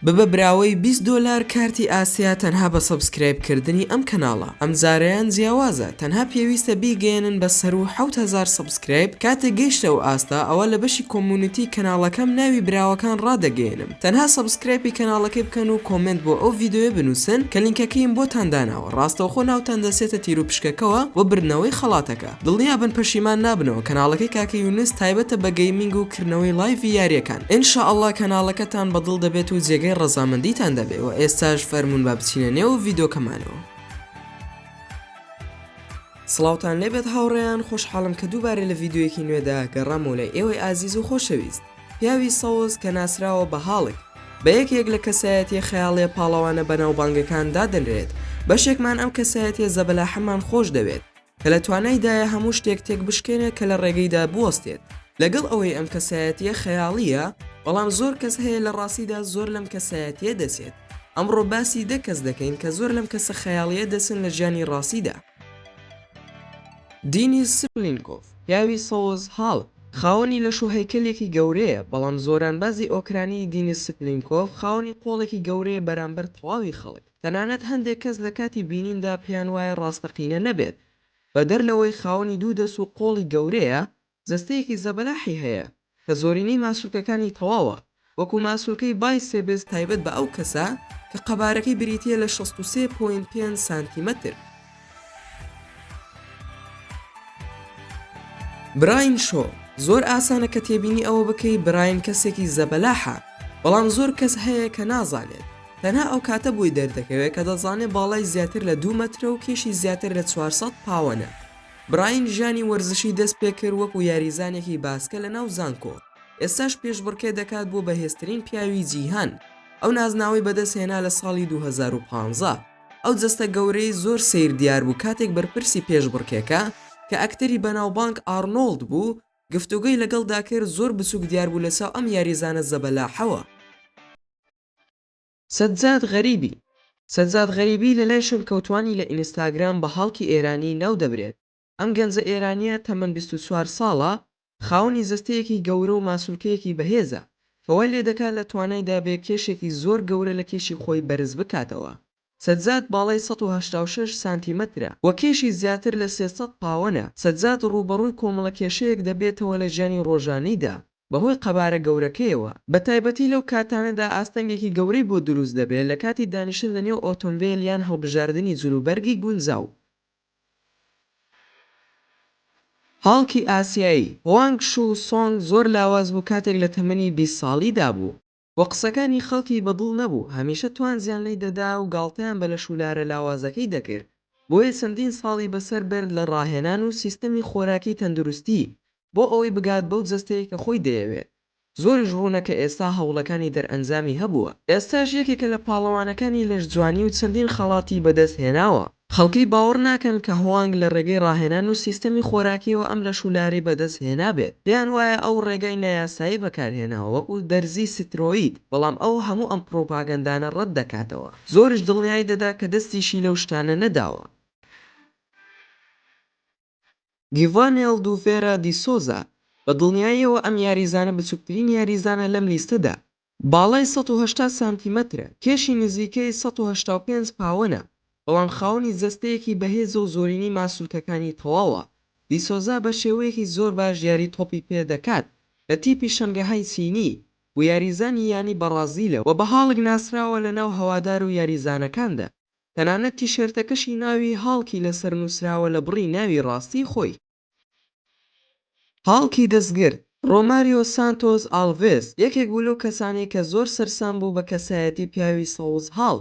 ببە براوەی 20 دلار کارتی ئاسیا تەنها بە سەبسکرایبکردنی ئەم کەناڵە. ئەم جارەیان جیاوازە، تەنها پێویستە بیگەێنن بە سەر و 7000 سەبسکرایب. کاتێک گەیشتە و ئاستا ئەوە لە بەشی کۆمونیتی کەناڵەکەم ناوی براوەکان ڕادەگەێنم. تەنها سەبسکرایبی کەناڵەکەی بکەن و کۆمنت بۆ ئەو ڤیدیۆیە بنووسن کە لینکەکەیم بۆتان داناوە. ڕاستەوخۆ ناوتان دەسێتە تیر و پشکەکەوە بۆ برنەوەی خەڵاتەکە. دڵنیا بن پەشیمان نابنەوە. کەناڵەکەی کاکە یونس تایبەتە بە گەیمینگ و کردنەوەی لایڤی یاریەکان. ئینشاءالله کەناڵەکەتان بەدڵ دەبێت و جێگەی ڕەزامەندیتان دەبێت و ئێستاش فەرمون با بچینە نێو ڤیدیۆکەمانەوە. سڵاوتان لێبێت هاوڕێیان، خۆشحاڵم کە دووبارە لە ڤیدیۆیەکی نوێدا گەڕامەوە لە ئێوەی ئازیز و خۆشەویست. پیاوی سەوز کە ناسراوە بە هاڵک بە یەکێک لە کەسایەتی خەیاڵیە پاڵەوانە بەناوبانگەکان دادەنرێت. بەشێکمان ئەم کەسایەتیە زەبەلاحەمان خۆش دەوێت کە لە توانایدایە هەموو شتێک تێک بشکێنێت کە لە ڕێگەیدا بوەستێت. لەگەڵ ئەوەی ئەم کەسایەتیە خەیاڵیە، بەڵام زۆر کەس هەیە لە ڕاستیدا زۆر لەم کەسایەتیە دەسێت. ئەمڕۆ باسی دە کەس دەکەین کە زۆر لەم کەسە خەیاڵیە دەسن لە ژیانی ڕاستیدا. دینیس سپلینکۆف، پیاوی سەوز هاڵ، خاوەنی لە شوهەیکەلێکی گەورەیە، بەڵام زۆران بازی ئۆکرانی دینیس سپلینکۆف خاوەنی قۆڵێکی گەورەیە بەرامبەر تەواوی خەڵک. تەنانەت هەندێک کەس لە کاتی بینیندا پێیان وایە ڕاستەقینە نەبێت. بەدەر لەوەی خاوەنی دوو دەس و قۆڵی گەورەیە، جەستەیەکی زەبەلاحی هەیە کە زۆرینەی ماسوولکەکانی تەواوە، وەکو ماسوولکەی بای سێبز تایبەت بە ئەو کەسە کە قەبارەکەی بریتیە لە 63.5 سانتیمەتر. براین شۆ، زۆر ئاسانە کە تێبینی ئەوە بکەی براین کەسێکی زەبەلاحە، بەڵام زۆر کەس هەیە کە نازانێت. تەنها ئەو کاتە بووی دەردەکەوێت کە دەزانێت باڵای زیاتر لە 2 مەترە و کێشی زیاتر لە 400 پاوەنە. براین ژیانی وەرزشی دەست پێ کرد وەکو یاریزانێکی باسکە لە ناو زانکۆ. ئێستاش پێشبڕکێ دەکات بۆ بەهێزترین پیاوی جیهان. ئەو نازناوی بەدەستهێنا لە ساڵی 2015. ئەو جەستە گەورەی زۆر سیر دیار بوو کاتێک بەرپرسی پێشبڕکێکە کە ئەکتەری بەناوبانگ ئارنۆڵد بوو، گفتوگەی لەگەڵدا کرد زۆر بچووک دیار بوو لەساو ئەم یاریزانە زەبەلاحەوە. سەجاد غەریبی، سەجاد غەریبی لە لای شەرکەوتوانی لە ئینستاگرام بە هاڵکی ئێرانی ناو دەبرێت. ئەم گەنجە ئێرانیە تەمەن 24 ساڵە، خاوەنی جەستەیەکی گەورە و ماسوولکەیەکی بەهێزە، کەوای لێ دەکات لە توانایدا بێ کێشێکی زۆر گەورە لە کێشی خۆی بەرز بکاتەوە. سەجاد باڵای 186 سانتیمەترە و کێشی زیاتر لە 300 پاوەنە. سەجاد ڕوبەڕووی کۆمەڵە کێشەیەک دەبێتەوە لە ژیانی ڕۆژانەیدا بەهۆی قەبارە گەورەکەیەوە. بە تایبەتی لەو کاتانەدا ئاستەنگێکی گەورەی بۆ دروست دەبێت لە کاتی دانیشتن لەنێو ئۆتۆمبیل یان هەڵبژاردننی جلوبەرگی گونجاو. هاڵکی ئاسیایی، وانگ شو سۆنگ زۆر لاواز بوو کاتێک لە تەمەنی 20 ساڵیدا بوو و قسەکانی خەڵکی بەدڵ نەبوو. هەمیشە توانجیان لی دەدا و گاڵتەیان بە لە شولارە لاوازەکەی دەکرد. بۆیە چەندین ساڵی بەسەر بەرد لە ڕاهێنان و سیستەمی خۆراکی تەندروستی بۆ ئەوەی بگات بەو جەستەیە کە خۆی دەیەوێت. زۆریش ڕوونە کە ئێستا هەوڵەکانی دەرئەنجامی هەبووە. ئێستاش یەکێکە لە پاڵەوانەکانی لەش جوانی و چەندین خەڵاتی بەدەست هێناوە. خەڵکی باوەڕ ناکەن کە هوانگ لە ڕێگەی ڕاهێنان و سیستەمی خۆراکیەوە ئەم لە شولاری بەدەست هێنا بێت. پێیان وایە ئەو ڕێگەی نایاسایی بەکارهێناوە وەکو دەرزی سترۆید، بەڵام ئەو هەموو ئەم پرۆپاگەندانە ڕەت دەکاتەوە. زۆرش دڵنیای دەدا کە دەستیشی لەو شتانە نەداوە. گیڤانێل دوڤێرا دیسۆزا، بە دڵنیاییەوە ئەم یاریزانە بچووکترین یاریزانە لەم لیستەدا. باڵای 180 سانتیمەترە، کێشی نزیکەی 185 پاوەنە، بەڵام خاوەنی جەستەیەکی بەهێز و زۆرینی ماسوولکەکانی تەواوە. دیسۆزا بە شێوەیەکی زۆر باش یاری تۆپی پێ دەکات لە تیپی شەنگەهای چینی و یاریزانی یانی بەرازیلە و بە هاڵک ناسراوە لە ناو هەوادار و یاریزانەکاندا. تەنانەت تیشێرتەکەشی ناوی هاڵکی لەسەر نووسراوە لە بڕی ناوی ڕاستی خۆی. هاڵکی دەستگرت، ڕۆماریۆ سانتۆس ئالڤێز، یەکێک بوو لەو کەسانی کە زۆر سەرسام بوو بە کەسایەتی پیاوی سەوز هاڵ،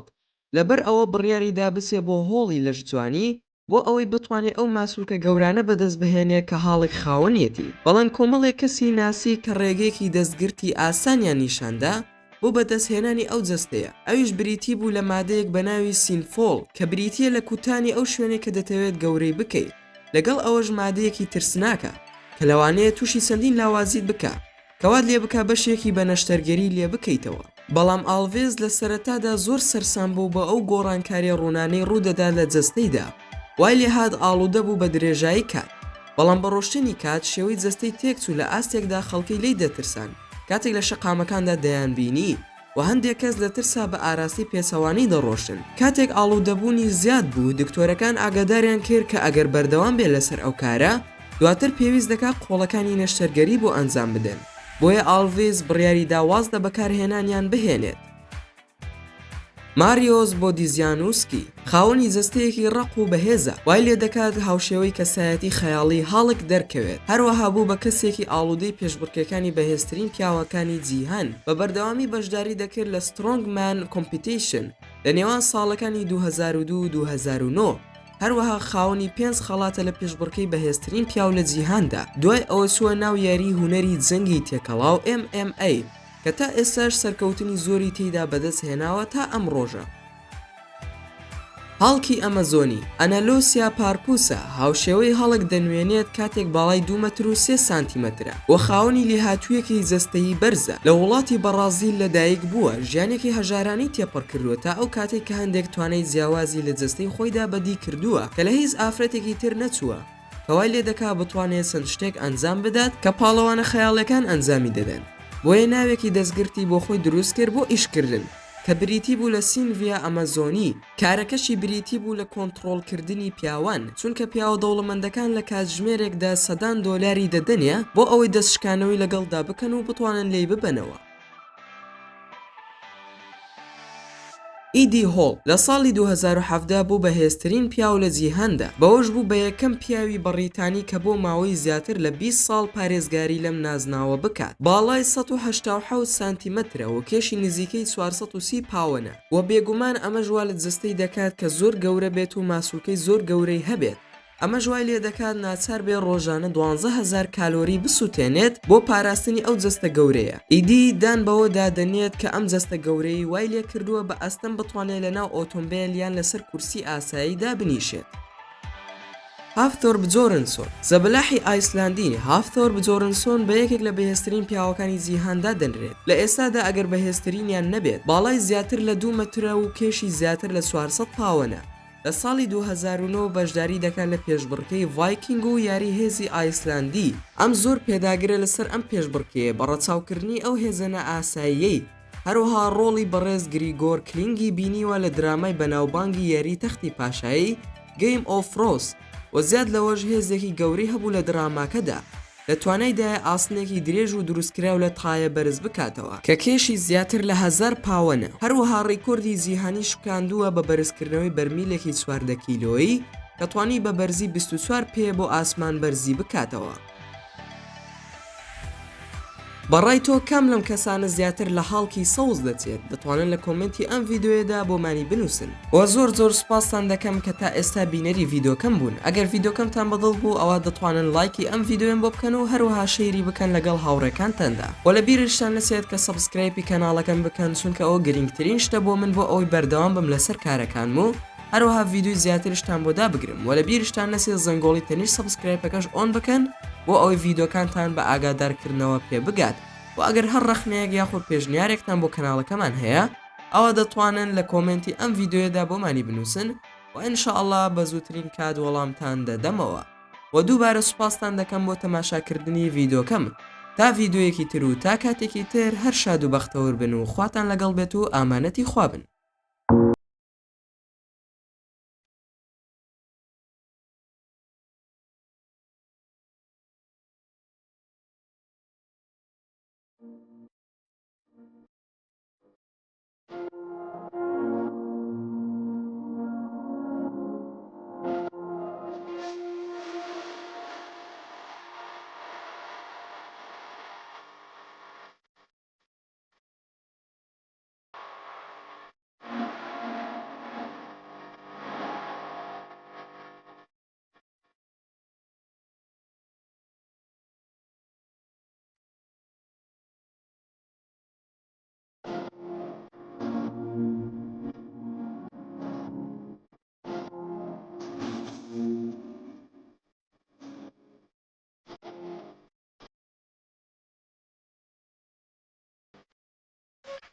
لەبەر ئەوە بڕیاری دا بچێ بۆ هۆڵی لەشجوانی بۆ ئەوەی بتوانێت ئەو ماسوولکە گەورانە بەدەست بهێنێت کە هاڵک خاوەنیەتی. بەڵام کۆمەڵێک کەسی ناسی کە ڕێگەیەکی دەستگرتی ئاسانیان نیشاندا بۆ بەدەستهێنانی ئەو جەستەیە. ئەویش بریتی بوو لە مادەیەک بە ناوی سینفۆڵ کە بریتیە لە کوتانی ئەو شوێنێک کە دەتەوێت گەورەی بکەیت. لەگەڵ ئەوەش مادەیەکی ترسناکە کە لەوانەیە تووشی چەندین لاوازیت بکە کەوات لێ بکە بەشێکی بە نەشتەرگەری لێ بکەیتەوە. بەڵام ئالڤێز لە سەرەتادا زۆر سەرسام بوو بە ئەو گۆڕانکاری ڕوونانەی ڕوودەدا لە جەستەیدا، وای لێهات ئاڵوودە بوو بە درێژایی کات. بەڵام بە ڕۆشتنی کات شێوەی جەستەی تێکچوو لە ئاستێکدا خەڵکی لی دەترسان کاتێک لە شەقامەکاندا دەیانبینی و هەندێک کەس لە ترسا بە ئاراستی پێچەوانی دەڕۆشتن. کاتێک ئاڵوودەبوونی زیاد بوو دکتۆرەکان ئاگاداریان کرد کە ئەگەر بەردەوام بێت لەسەر ئەو کارە دواتر پێویست دەکات قۆڵەکانی نەشتەرگەری بۆ ئەنجام بدەن. بۆیە ئالڤێز بڕیاری داواز لە بەکارهێنانیان بهێنێت. ماریۆس بۆدیزیانوسکی خاوەنی جەستەیەکی ڕق و بەهێزە، وای لێ دەکات هاوشێوەی کەسایەتی خەیاڵی هەڵک دەرکەوێت. هەروەها بوو بە کەسێکی ئاڵوودەی پێشبڕکێکانی بەهێزترین پیاوەکانی جیهان بە بەردەوامی بەشداری دەکرد لە سترۆنگمان کۆمپیتیشن لە نێوان ساڵەکانی 2002 و 2009. هەروەها خاوەنی 5 خەڵاتە لە پێشبڕکەی بەهێزترین پیاو لە جیهاندا، دوای ئەوە چووە ناو یاری هونەری جەنگی تێکەڵاو MMA کە تا ئێستاش سەرکەوتنی زۆری تێیدا بەدەست هێناوە تا ئەم ڕۆژە. هاڵکی ئەمەزۆنی ئەنەلۆسیا پارپوسە هاوشێوەی هەڵک دەنوێنێت کاتێک باڵای 2 مەتر و 3 سانتیمەترە و خاوەنی لێهاتوویەکی جەستەیی بەرزە. لە وڵاتی بەرازیل لەدایک بووە، ژیانێکی هەژارانی تێپەڕ کردووە تا ئەو کاتێک کە هەندێک توانای جیاوازی لە جەستەی خۆیدا بەدی کردووە کە لە هیچ ئافرەتێکی تر نەچووە، کەوای لێ دەکا بتوانێت چەند شتێک ئەنجام بدات کە پاڵەوانە خەیاڵەکان ئەنجامی دەدەن. بۆیە ناوێکی دەستگرتی بۆ خۆی دروست کرد بۆ ئیشکردن کە بریتی بوو لە سینڤیا ئەمەزۆنی. کارەکەشی بریتی بوو لە کۆنتڕۆڵکردنی پیاوان، چونکە پیاوە دەوڵەمەندەکان لە کاتژمێرێکدا سەدان دۆلاری دەدەنێ بۆ ئەوەی دەستشکانەوەی لەگەڵدا بکەن و بتوانن لێی ببەنەوە. ئیدی هۆڵ لە ساڵی 2017 بوو بەهێزترین پیاو لە جیهاندا، بەوەش بوو بە یەکەم پیاوی بەڕیتانی کە بۆ ماوەی زیاتر لە 20 ساڵ پارێزگاری لەم نازناوە بکات. باڵای 187 سانتیمەترە و کێشی نزیکەی 430 پاوەنە و بێگومان ئەمە ژوا لە جەستەی دەکات کە زۆر گەورە بێت و ماسوولکەی زۆر گەورەی هەبێت. ئەمە ژوای لێ دەکات ناچار بێ ڕۆژانە 12,000 کالۆری بسووتێنێت بۆ پاراستنی ئەو جەستە گەورەیە. ئیدی دان بەوە دادەنێت کە ئەم جەستە گەورەی وای لێ کردووە بە ئەستەم بتوانێت لەناو ئۆتۆمبیل یان لەسەر کورسی ئاساییدا بنیشێت. هافتۆرب جۆرنسۆن زەبەلاحی ئایسلاندی هافتۆرب جۆرنسۆن بە یەکێک لە بەهێزترین پیاوەکانی جیهاندا دەنرێت. لە ئێستادا ئەگەر بەهێزترینیان نەبێت، باڵای زیاتر لە 2 مەترە و کێشی زیاتر لە 400 پاوەنە. لە ساڵی 2009 بەشداری دەکات لە پێشبڕکەی ڤایکینگ و یاری هێزی ئایسلاندی. ئەم زۆر پێداگرە لەسەر ئەم پێشبڕکەیە بە ڕەچاوکردنی ئەو هێزانە ئاساییەی. هەروەها ڕۆڵی بەڕێز گریگۆر کلینگی بینیوە لە درامای بەناوبانگی یاری تەختی پاشایی گەیم ئۆف ثرۆنز و زیاد لەوەش هێزێکی گەوری هەبوو لە دراماکەدا. لە توانایدایە ئاسنێکی درێژ و دروستکراو لە تایە بەرز بکاتەوە کە کێشی زیاتر لە 1000 پاوەنە. هەروەها ڕێکۆردی جیهانی شکاندووە بە بەرزکردنەوەی بەرمیلێکی 4 کیلۆیی کە توانی بە بەرزی 24 پێ بۆ ئاسمان بەرزی بکاتەوە. بەڕای تۆ کام لەم کەسانە زیاتر لە هاڵکی سەوز دەچێت؟ دەتوانن لە کۆمنتی ئەم ڤیددیۆیەدا بۆمانی بنووسن. و زۆر سوپاسان دەکەم کە تا ئێستا بینەری ڤیددیۆکەم بوون. ئەگەر ڤیددیۆکەمتان بەدڵ بوو ئەوە دەتوانن لایکی ئەم ڤیددیۆیان بۆ بکەن و هەروەها شەیری بکەن لەگەڵ هاوڕێکانتاندا. و لە بیرشتان نەچێت کە سەبسکرایبی کەناڵەکەم بکەن، چونکە ئەوە گرنگترین شتە بۆ من بۆ ئەوەی بەردەوام بم لەسەر کارەکانم و هەروەها ڤیددیۆی زیاترشتان بۆ دابگرم. و لە بیرشتان نەچێت زەنگۆڵی تەنیش سەبسکرایبەکەش ئۆن بکەن بۆ ئەوەی ڤیددیۆکانتان بە ئاگادارکردنەوە پێ بگات. و ئەگەر هەر ڕەخنەیەک یاخود پێشنیارێکتان بۆ کەناڵەکەمان هەیە، ئەوە دەتوانن لە کۆمنتی ئەم ڤیددیۆیەدا بۆمانی بنووسن و ئینشاءالله بە زووترین کات وەڵامتان دەدەمەوە. و دووبارە سوپاستان دەکەم بۆ تەماشاکردنی ڤیددیۆکەم. تا ڤیددیۆیەکی تر و تا کاتێکی تر هەر شاد و بەختەوەر بن و خواتان لەگەڵ بێت و ئامانەتی خوا بن.